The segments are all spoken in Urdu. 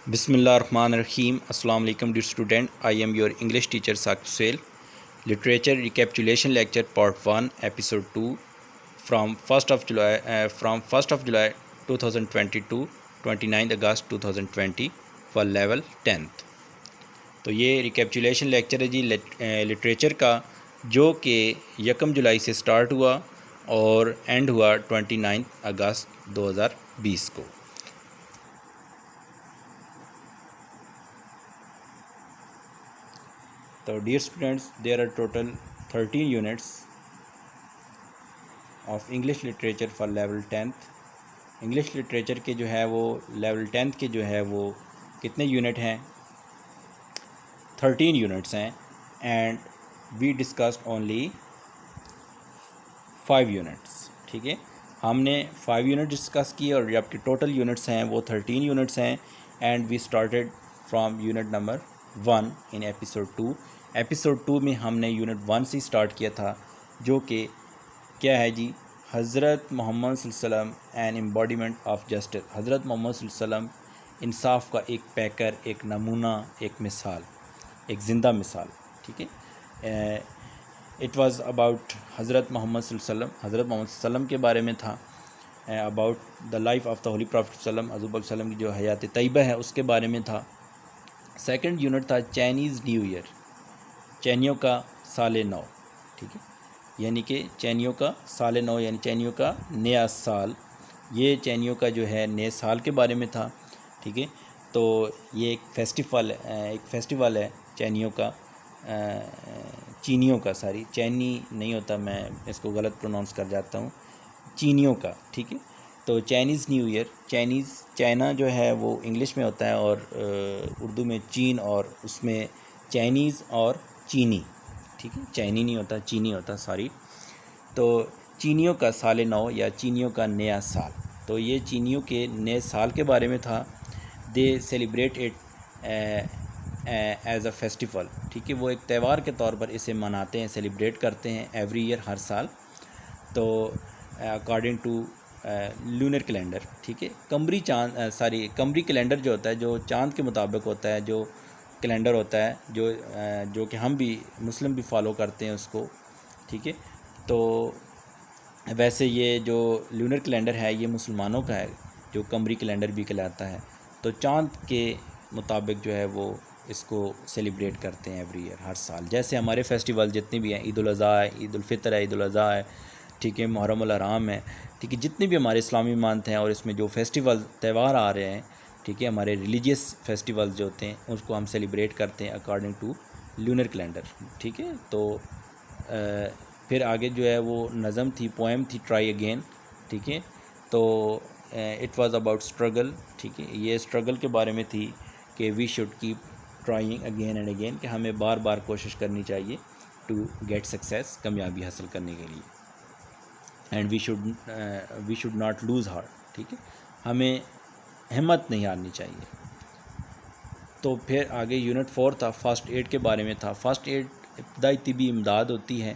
بسم اللہ الرحمن الرحیم. السلام علیکم dear student. I am your English teacher Saqib Sohail. Literature recapitulation lecture part 1 episode 2 from 1st of July 2020 to 29 August 2020 for level 10th. تو یہ ریکیپچولیشن لیکچر ہے جی لٹریچر کا، جو کہ 1 جولائی سے سٹارٹ ہوا اور اینڈ ہوا 29 اگست 2020 کو. تو dear students, there are total 13 units of English literature for level 10th. English literature کے جو ہے وہ لیول 10th کے جو ہے وہ کتنے یونٹ ہیں؟ 13 یونٹس ہیں. And we discussed only 5 units. ٹھیک ہے، ہم نے 5 یونٹ ڈسکس کیے اور جب کہ ٹوٹل یونٹس ہیں وہ 13 یونٹس ہیں. And we started from unit number 1 in episode 2. Episode 2 میں ہم نے یونٹ 1 سے اسٹارٹ کیا تھا، جو کہ کیا ہے جی؟ حضرت محمد صلی اللہ علیہ وسلم این امباڈیمنٹ آف جسٹس. حضرت محمد صلی اللہ علیہ وسلم انصاف کا ایک پیکر، ایک نمونہ، ایک مثال، ایک زندہ مثال. ٹھیک ہے، اٹ واز اباؤٹ حضرت محمد صلی اللہ علیہ وسلم. حضرت محمد صلی اللہ علیہ وسلم کے بارے میں تھا. About the life of the Holi profit صلی اللہ علیہ وسلم، حضور پاک صلی اللہ علیہ وسلم کی جو حیات طیبہ ہے اس کے بارے میں تھا. سیکنڈ یونٹ تھا چائنیز نیو ایئر، چینیوں کا سال نو. ٹھیک ہے، یعنی کہ چینیوں کا سال نو، یعنی چینیوں کا نیا سال. یہ چینیوں کا جو ہے نئے سال کے بارے میں تھا. ٹھیک ہے، تو یہ ایک فیسٹیول ہے چینیوں کا، چینیوں کا، ساری چینی نہیں ہوتا، میں اس کو غلط پروناؤنس کر جاتا ہوں، چینیوں کا. ٹھیک ہے، تو چائنیز نیو ایئر، چائنا جو ہے وہ انگلش میں ہوتا ہے اور اردو میں چین، اور اس میں چائنیز اور چینی. ٹھیک ہے، چینی نہیں ہوتا، چینی ہوتا، سوری. تو چینیوں کا سال نو یا چینیوں کا نیا سال. تو یہ چینیوں کے نئے سال کے بارے میں تھا. They celebrate it as a festival. ٹھیک ہے، وہ ایک تہوار کے طور پر اسے مناتے ہیں، سیلیبریٹ کرتے ہیں ایوری ایئر، ہر سال. تو اکارڈنگ ٹو لونر کیلنڈر. ٹھیک ہے، قمری کیلنڈر جو ہوتا ہے، جو چاند کے مطابق ہوتا ہے، جو کیلنڈر ہوتا ہے، جو کہ ہم بھی مسلم بھی فالو کرتے ہیں اس کو. ٹھیک ہے، تو ویسے یہ جو لونر کیلنڈر ہے یہ مسلمانوں کا ہے، جو قمری کیلنڈر بھی کہلاتا ہے. تو چاند کے مطابق جو ہے وہ اس کو سیلیبریٹ کرتے ہیں ایوری ایئر، ہر سال. جیسے ہمارے فیسٹیول جتنے بھی ہیں، عید الاضحیٰ ہے، عید الفطر ہے، عید الاضحیٰ ہے، ٹھیک ہے، محرم الحرام ہے. ٹھیک ہے، جتنے بھی ہمارے اسلامی مانت ہیں اور اس میں جو فیسٹیول تہوار آ رہے ہیں، ٹھیک ہے، ہمارے ریلیجیس فیسٹیول جو ہوتے ہیں اس کو ہم سیلیبریٹ کرتے ہیں اکارڈنگ ٹو لونر کیلنڈر. ٹھیک ہے، تو پھر آگے جو ہے وہ نظم تھی، پوئم تھی، ٹرائی اگین. ٹھیک ہے، تو اٹ واز اباؤٹ اسٹرگل. ٹھیک ہے، یہ اسٹرگل کے بارے میں تھی کہ we should keep trying again and again, کہ ہمیں بار بار کوشش کرنی چاہیے ٹو گیٹ سکسیس، کامیابی حاصل کرنے کے لیے. And we should not lose heart. ٹھیک ہے، ہمیں ہمت نہیں ہارنی چاہیے. تو پھر آگے یونٹ 4 تھا، فرسٹ ایڈ کے بارے میں تھا. فرسٹ ایڈ ابتدائی طبی امداد ہوتی ہے.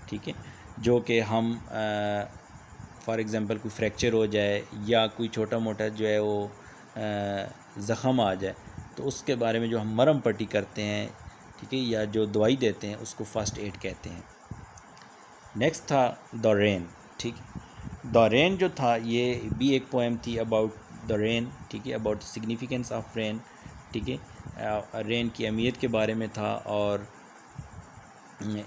ٹھیک ہے، جو کہ ہم فار ایگزامپل کوئی فریکچر ہو جائے یا کوئی چھوٹا موٹا جو ہے وہ زخم آ جائے، تو اس کے بارے میں جو ہم مرم پٹی کرتے ہیں، ٹھیک ہے، یا جو دوائی دیتے ہیں اس کو فرسٹ ایڈ کہتے ہیں. نیکسٹ تھا دا رین. ٹھیک، دا رین جو تھا یہ بھی ایک پوئم تھی اباؤٹ دا رین. ٹھیک ہے، اباؤٹ سگنیفیکنس آف رین. ٹھیک ہے، رین کی اہمیت کے بارے میں تھا، اور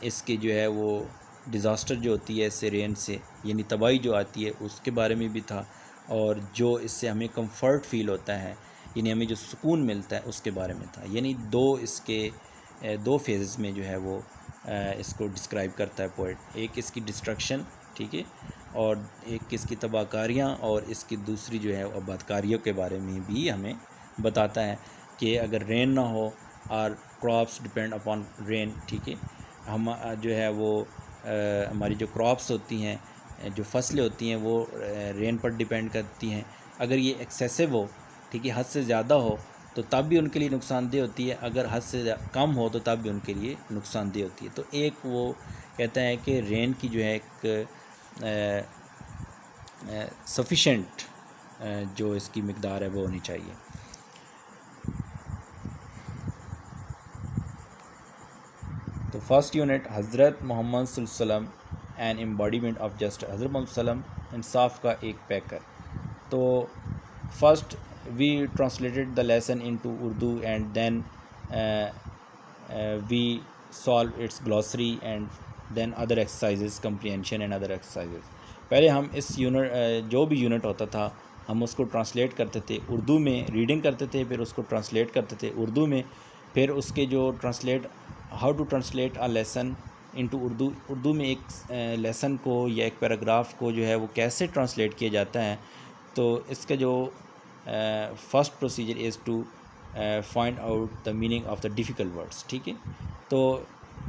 اس کے جو ہے وہ ڈیزاسٹر جو ہوتی ہے اس سے، رین سے یعنی تباہی جو آتی ہے اس کے بارے میں بھی تھا، اور جو اس سے ہمیں کمفرٹ فیل ہوتا ہے، یعنی ہمیں جو سکون ملتا ہے اس کے بارے میں تھا. یعنی دو فیزز میں جو ہے وہ اس کو ڈسکرائب کرتا ہے پوئٹ. ایک اس کی ڈسٹرکشن، ٹھیک ہے، اور ایک اس کی تباہ کاریاں، اور اس کی دوسری جو ہے آبادکاریوں کے بارے میں بھی ہمیں بتاتا ہے کہ اگر رین نہ ہو، اور کراپس ڈپینڈ اپان رین. ٹھیک ہے، ہم جو ہے وہ ہماری جو کراپس ہوتی ہیں، جو فصلیں ہوتی ہیں، وہ رین پر ڈپینڈ کرتی ہیں. اگر یہ ایکسیسو ہو، ٹھیک ہے، حد سے زیادہ ہو، تو تب بھی ان کے لیے نقصان دہ ہوتی ہے. اگر حد سے کم ہو تو تب بھی ان کے لیے نقصان دہ ہوتی ہے. تو ایک وہ کہتا ہے کہ رین کی جو ہے ایک سفیشینٹ جو اس کی مقدار ہے وہ ہونی چاہیے. تو فرسٹ یونٹ حضرت محمد صلی اللہ علیہ وسلم این امباڈیمنٹ آف جسٹ، حضرت محمد صلی اللہ علیہ وسلم انصاف کا ایک پیکر. تو first we translated the lesson into Urdu and then we solve its glossary and then other exercises, comprehension and other exercises. پہلے ہم اس یونٹ جو بھی یونٹ ہوتا تھا ہم اس کو ٹرانسلیٹ کرتے تھے اردو میں، ریڈنگ کرتے تھے، پھر اس کو ٹرانسلیٹ کرتے تھے اردو میں، پھر اس کے جو how to translate a lesson into Urdu, Urdu میں ایک لیسن کو یا ایک پیراگراف کو جو ہے وہ کیسے ٹرانسلیٹ کیا جاتا ہے. تو اس کا جو first procedure is to find out the meaning of the difficult words. ٹھیک ہے، تو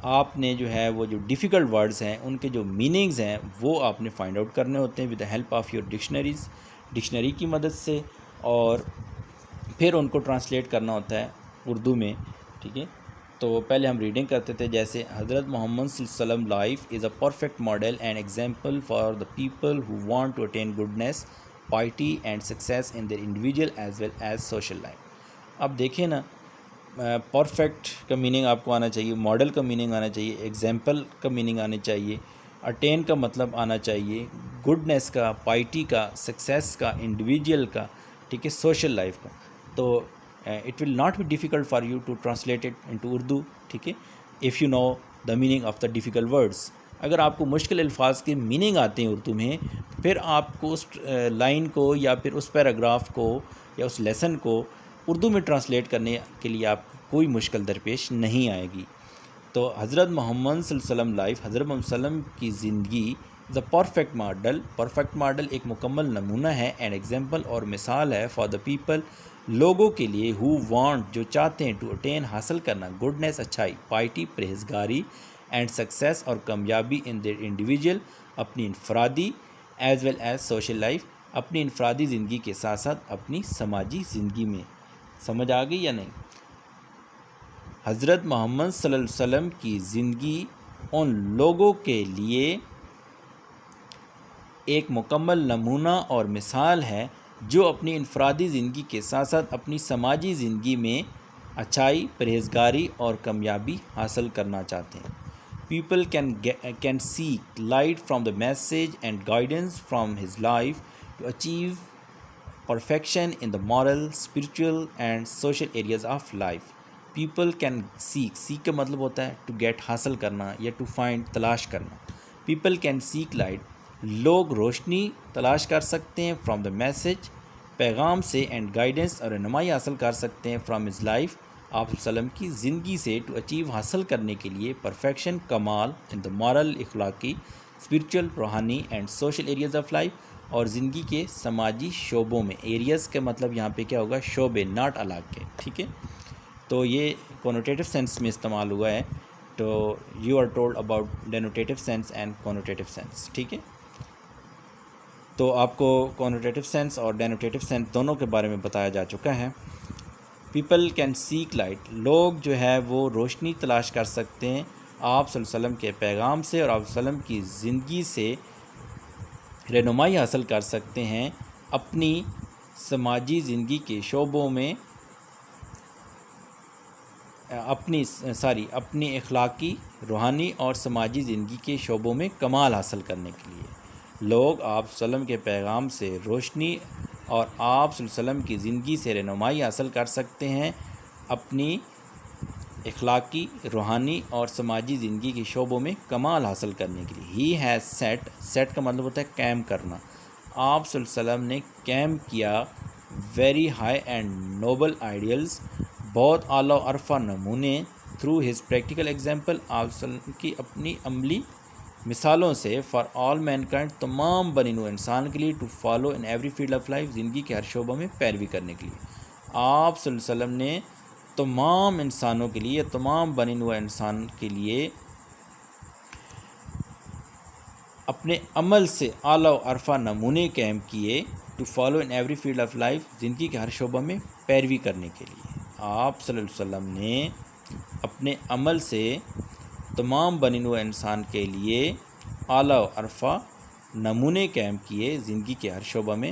آپ نے جو ہے وہ جو ڈیفیکلٹ ورڈز ہیں ان کے جو میننگز ہیں وہ آپ نے فائنڈ آؤٹ کرنے ہوتے ہیں with the help of your dictionaries, dictionary کی مدد سے، اور پھر ان کو ٹرانسلیٹ کرنا ہوتا ہے اردو میں. ٹھیک ہے، تو پہلے ہم ریڈنگ کرتے تھے، جیسے حضرت محمد صلی اللہ علیہ وسلم life is a perfect model and example for the people who want to attain goodness, piety and success in their individual as well as social life. اب دیکھیں نا، پرفیکٹ کا میننگ آپ کو آنا چاہیے، ماڈل کا میننگ آنا چاہیے، ایگزامپل کا میننگ آنا چاہیے، اٹین کا مطلب آنا چاہیے، گڈنیس کا، پائٹی کا، سکسیس کا، انڈیویجول کا، ٹھیک ہے، سوشل لائف کا. تو it will not be difficult for you to translate it into Urdu. ٹھیک ہے، if you know the meaning of the difficult words. اگر آپ کو مشکل الفاظ کے میننگ آتے ہیں اردو میں، پھر آپ کو اس لائن کو یا پھر اس پیراگراف کو یا اس لیسن کو اردو میں ٹرانسلیٹ کرنے کے لیے آپ کو کوئی مشکل درپیش نہیں آئے گی. تو حضرت محمد صلی اللہ علیہ وسلم لائف، حضرت محمد صلی اللہ علیہ وسلم کی زندگی the perfect model, perfect model ایک مکمل نمونہ ہے، اینڈ ایگزامپل اور مثال ہے فار دا پیپل، لوگوں کے لیے، ہو وانٹ جو چاہتے ہیں، ٹو اٹین حاصل کرنا، گڈنیس اچھائی، پائٹی پرہیزگاری، اینڈ سکسیس اور کامیابی ان دیئر انڈیویجول اپنی انفرادی، as well as social life اپنی انفرادی زندگی کے ساتھ ساتھ اپنی سماجی زندگی میں. سمجھ آ گئی یا نہیں؟ حضرت محمد صلی اللہ علیہ وسلم کی زندگی ان لوگوں کے لیے ایک مکمل نمونہ اور مثال ہے جو اپنی انفرادی زندگی کے ساتھ ساتھ اپنی سماجی زندگی میں اچھائی، پرہیزگاری اور کامیابی حاصل کرنا چاہتے ہیں. People can seek light from the message and guidance from his life to achieve perfection in the moral, spiritual and social areas of life. People can seek کا مطلب ہوتا ہے to get، حاصل کرنا، یا to find، تلاش کرنا. People can seek light، لوگ روشنی تلاش کر سکتے ہیں from the message، پیغام سے، and guidance اور رہنمائی حاصل کر سکتے ہیں from his life، آپ صلی اللہ علیہ وسلم کی زندگی سے، to achieve، حاصل کرنے کے لیے، perfection، Kamal, in the moral، اخلاقی، spiritual، روحانی and social areas of life، اور زندگی کے سماجی شعبوں میں. ایریاز کا مطلب یہاں پہ کیا ہوگا؟ شعبے، ناٹ علاقے. ٹھیک ہے، تو یہ کونوٹیٹو سینس میں استعمال ہوا ہے. تو you are told about denotative sense and connotative sense. ٹھیک ہے، تو آپ کو کونوٹیٹو سینس اور ڈینوٹیٹو سینس دونوں کے بارے میں بتایا جا چکا ہے. پیپل کین سیک لائٹ، لوگ جو ہے وہ روشنی تلاش کر سکتے ہیں آپ صلی اللہ علیہ وسلم کے پیغام سے، اور آپ صلی اللہ علیہ وسلم کی زندگی سے رہنمائی حاصل کر سکتے ہیں اپنی سماجی زندگی کے شعبوں میں، اپنی اخلاقی، روحانی اور سماجی زندگی کے شعبوں میں کمال حاصل کرنے کے لیے. لوگ آپ صلی اللہ علیہ وسلم کے پیغام سے روشنی اور آپ صلی اللہ علیہ وسلم کی زندگی سے رہنمائی حاصل کر سکتے ہیں اپنی اخلاقی، روحانی اور سماجی زندگی کے شعبوں میں کمال حاصل کرنے کے لیے. ہی ہیز سیٹ کا مطلب ہوتا ہے قائم کرنا. آپ صلی اللہ علیہ وسلم نے قائم کیا very high and Nobel ideals, بہت اعلیٰ و عرفہ نمونے، تھرو ہز پریکٹیکل ایگزامپل، آپ صلی اللہ علیہ وسلم کی اپنی عملی مثالوں سے، فار آل مین کائنڈ، تمام بنی نوع انسان کے لیے، to follow in every field of life, زندگی کے ہر شعبوں میں پیروی کرنے کے لیے. آپ صلی اللہ علیہ وسلم نے تمام انسانوں کے لیے، تمام بنی نوع انسان کے لیے اپنے عمل سے اعلیٰ و عرفہ نمونے قائم کیے، to follow in every field of life, زندگی کے ہر شعبہ میں پیروی کرنے کے لیے. آپ صلی اللہ علیہ وسلم نے اپنے عمل سے تمام بنی نوع انسان کے لیے اعلیٰ و عرفہ نمونے قائم کیے، زندگی کے ہر شعبہ میں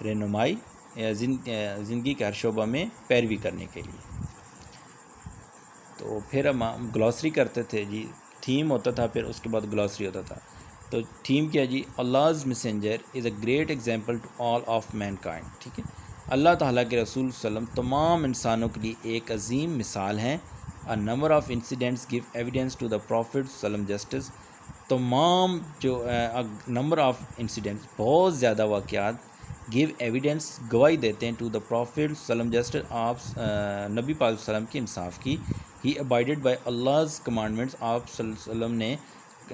رہنمائی، زندگی کے ہر شعبہ میں پیروی کرنے کے لیے. تو پھر ہم گلاسری کرتے تھے جی، تھیم ہوتا تھا، پھر اس کے بعد گلاسری ہوتا تھا. تو تھیم کیا جی؟ Allah's messenger is a great example to all of mankind. ٹھیک ہے، اللہ تعالیٰ کے رسول صلی اللہ علیہ وسلم تمام انسانوں کے لیے ایک عظیم مثال ہیں. A number of incidents give evidence to the Prophet صلی اللہ علیہ وسلم justice. تمام جو نمبر آف انسیڈنٹس، بہت زیادہ واقعات، گیو ایویڈنس، گواہی دیتے ہیں ٹو دا پروفٹ صلی اللہ علیہ وسلم جسٹس، آپ نبی پاک صلی اللہ علیہ وسلم کے انصاف کی. ہی ابائڈیڈ بائی اللہز کمانڈمنٹس، آپ صلی اللہ علیہ وسلم نے،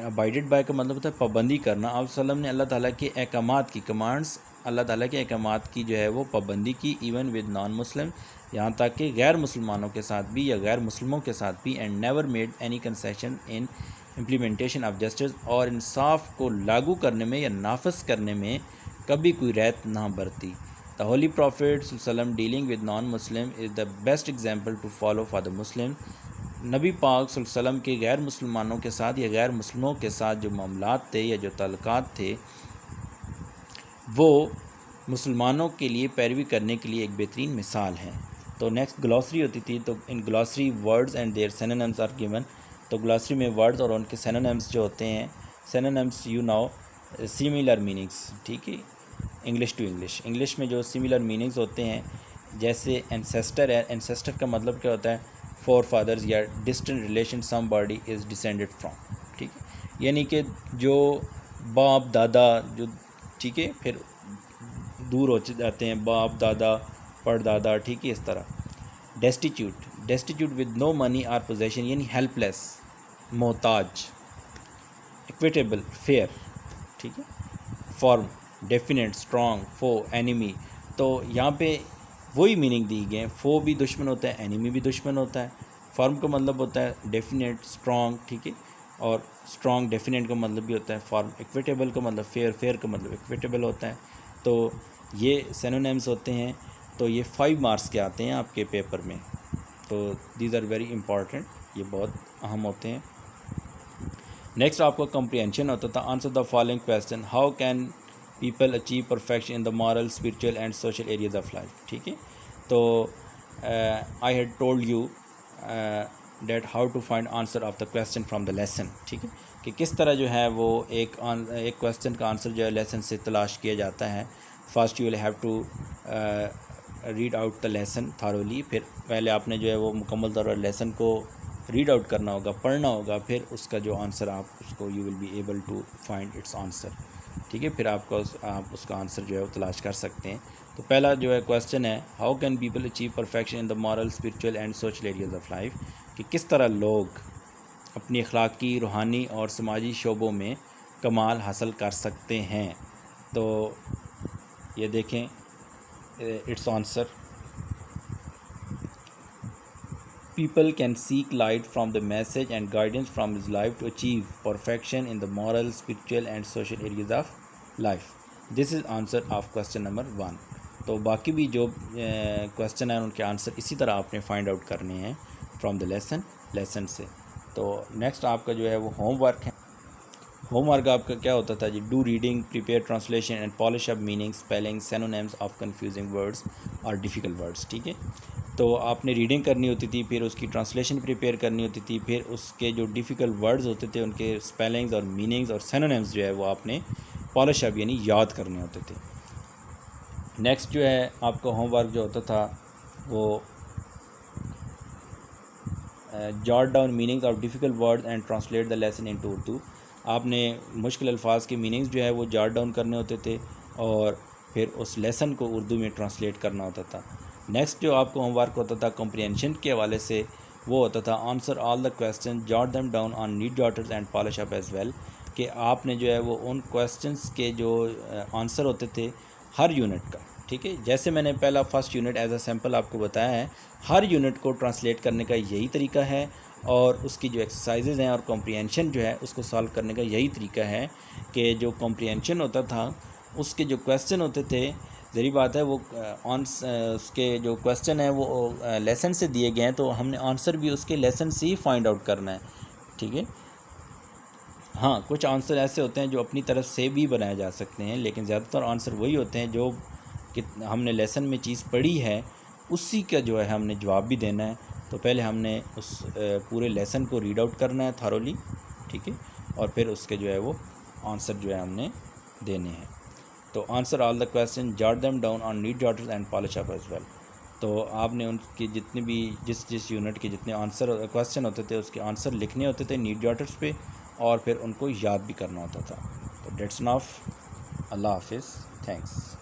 ابائڈیڈ بائی کا مطلب ہوتا ہے پابندی کرنا. آپ صلی اللہ علیہ وسلم نے اللہ تعالیٰ کے احکامات کی، کمانڈس، اللہ تعالیٰ کے احکامات کی جو ہے وہ پابندی کی، ایون ود نان مسلم، یہاں تک کہ غیر مسلمانوں کے ساتھ بھی یا غیر مسلموں کے ساتھ بھی. And never made any concession in implementation of justice, اور انصاف کو لاگو کرنے میں یا نافذ کرنے میں کبھی کوئی ریت نہ برتی. دا ہولی پروفٹ صلی اللہ علیہ وسلم dealing with non Muslim is the best example to follow for the Muslim. نبی پاک صلی اللہ علیہ وسلم کے غیر مسلمانوں کے ساتھ یا غیر مسلموں کے ساتھ جو معاملات تھے یا جو تعلقات تھے، وہ مسلمانوں کے لیے پیروی کرنے کے لیے ایک بہترین مثال ہے. تو نیکسٹ گلاسری ہوتی تھی. تو ان glossary words and their synonyms are given. تو گلاسری میں ورڈز اور ان کے سینونیمز جو ہوتے ہیں، synonyms you know similar meanings. ٹھیک ہے، انگلش ٹو انگلش. انگلش میں جو سیملر میننگز ہوتے ہیں، جیسے اینسیسٹر ہے. اینسیسٹر کا مطلب کیا ہوتا ہے؟ فور فادرز یا distant relation somebody is descended from. ٹھیک ہے، یعنی کہ جو باپ دادا جو، ٹھیک ہے، پھر دور ہو جاتے ہیں، باپ دادا پردادا. ٹھیک ہے، اس طرح. Destitute, destitute with no money or position, یعنی ہیلپ لیس، محتاج. Equitable, fair. ٹھیک ہے. Firm, definite, strong, foe, enemy. تو یہاں پہ وہی میننگ دی گئے ہیں. فو بھی دشمن ہوتا ہے، اینیمی بھی دشمن ہوتا ہے. فارم کا مطلب ہوتا ہے ڈیفینیٹ، اسٹرانگ. ٹھیک ہے، اور اسٹرانگ ڈیفینیٹ کا مطلب بھی ہوتا ہے فارم. ایکویٹیبل کا مطلب فیئر، فیئر کا مطلب ایکویٹیبل ہوتا ہے. تو یہ سینونیمز ہوتے ہیں. تو یہ 5 مارکس کے آتے ہیں آپ کے پیپر میں. تو دیز آر ویری امپورٹنٹ، یہ بہت اہم ہوتے ہیں. نیکسٹ آپ کا کمپریہنشن ہوتا تھا. Answer the following question. How can people achieve perfection in the moral, spiritual and social areas of life. ٹھیک ہے. تو I had told you that how to find answer of the question from the lesson. ٹھیک ہے، کہ کس طرح جو ہے وہ ایک کویسچن کا آنسر جو ہے لیسن سے تلاش کیا جاتا ہے. First you will have to read out the lesson thoroughly. پھر پہلے آپ نے جو ہے وہ مکمل طور پر لیسن کو ریڈ آؤٹ کرنا ہوگا، پڑھنا ہوگا. پھر اس کا جو آنسر آپ اس کو you will be able to find its answer. ٹھیک ہے، پھر آپ اس کا آنسر جو ہے وہ تلاش کر سکتے ہیں. تو پہلا جو ہے کویسچن ہے، how can people achieve perfection in the moral, spiritual and social areas of life. کہ کس طرح لوگ اپنی اخلاقی، روحانی اور سماجی شعبوں میں کمال حاصل کر سکتے ہیں. تو یہ دیکھیں its answer. People can seek light from the message and guidance from his life to achieve perfection in the moral, spiritual and social areas of life. This is answer of question number 1. تو باقی بھی جو کویسچن ہیں ان کے آنسر اسی طرح آپ نے فائنڈ آؤٹ کرنے ہیں فرام دا لیسن سے. تو نیکسٹ آپ کا جو ہے وہ ہوم ورک ہے. ہوم ورک آپ کا کیا ہوتا تھا جی؟ Do reading, prepare translation and polish up meaning, spelling, synonyms of confusing words اور ڈیفیکلٹ ورڈز. ٹھیک ہے، تو آپ نے ریڈنگ کرنی ہوتی تھی، پھر اس کی ٹرانسلیشن پریپیئر کرنی ہوتی تھی، پھر اس کے جو ڈیفیکلٹ ورڈز ہوتے تھے ان کے اسپیلنگز اور میننگز اور سینونیمز جو ہے وہ آپ نے پالش اپ یعنی یاد کرنے ہوتے تھے. نیکسٹ جو ہے آپ کا ہوم ورک جو ہوتا تھا وہ jot down meanings of difficult word and translate the lesson into Urdu. آپ نے مشکل الفاظ کے میننگز جو ہے وہ جاٹ ڈاؤن کرنے ہوتے تھے اور پھر اس لیسن کو اردو میں ٹرانسلیٹ کرنا ہوتا تھا. نیکسٹ جو آپ کو ہوم ورک ہوتا تھا کمپریہنشن کے حوالے سے، وہ ہوتا تھا answer all the question, jot them down on neat jotters and polish up as well. کہ آپ نے جو ہے وہ ان کویسچنس کے جو آنسر ہوتے تھے ہر یونٹ کا. ٹھیک ہے، جیسے میں نے پہلا first unit as a sample آپ کو بتایا ہے، ہر یونٹ کو ٹرانسلیٹ کرنے کا یہی طریقہ ہے اور اس کی جو ایکسرسائزز ہیں اور کمپریہنشن جو ہے اس کو سالو کرنے کا یہی طریقہ ہے. کہ جو کمپریہنشن ہوتا تھا اس کے جو کویسچن ہوتے تھے، ذہنی بات ہے وہ اس کے جو کویسچن ہیں وہ لیسن سے دیے گئے ہیں، تو ہم نے آنسر بھی اس کے لیسن سے ہی فائنڈ آؤٹ کرنا ہے. ٹھیک ہے، ہاں کچھ آنسر ایسے ہوتے ہیں جو اپنی طرف سے بھی بنائے جا سکتے ہیں، لیکن زیادہ تر آنسر وہی ہوتے ہیں جو کہ ہم نے لیسن میں چیز پڑھی ہے اسی کا جو ہے ہم نے جواب بھی دینا ہے. تو پہلے ہم نے اس پورے لیسن کو ریڈ آؤٹ کرنا ہے تھارولی، ٹھیک ہے، اور پھر اس کے جو ہے وہ آنسر جو ہے ہم نے دینے ہیں. تو answer all the question, jot them down on neat jotters and polish up as well. تو آپ نے ان کی جتنے بھی جس یونٹ کے جتنے آنسر کویسچن ہوتے تھے اس کے آنسر لکھنے ہوتے تھے نیٹ جاٹرز پہ، اور پھر ان کو یاد بھی کرنا ہوتا تھا. تو دیٹس انف. اللہ حافظ. تھینکس.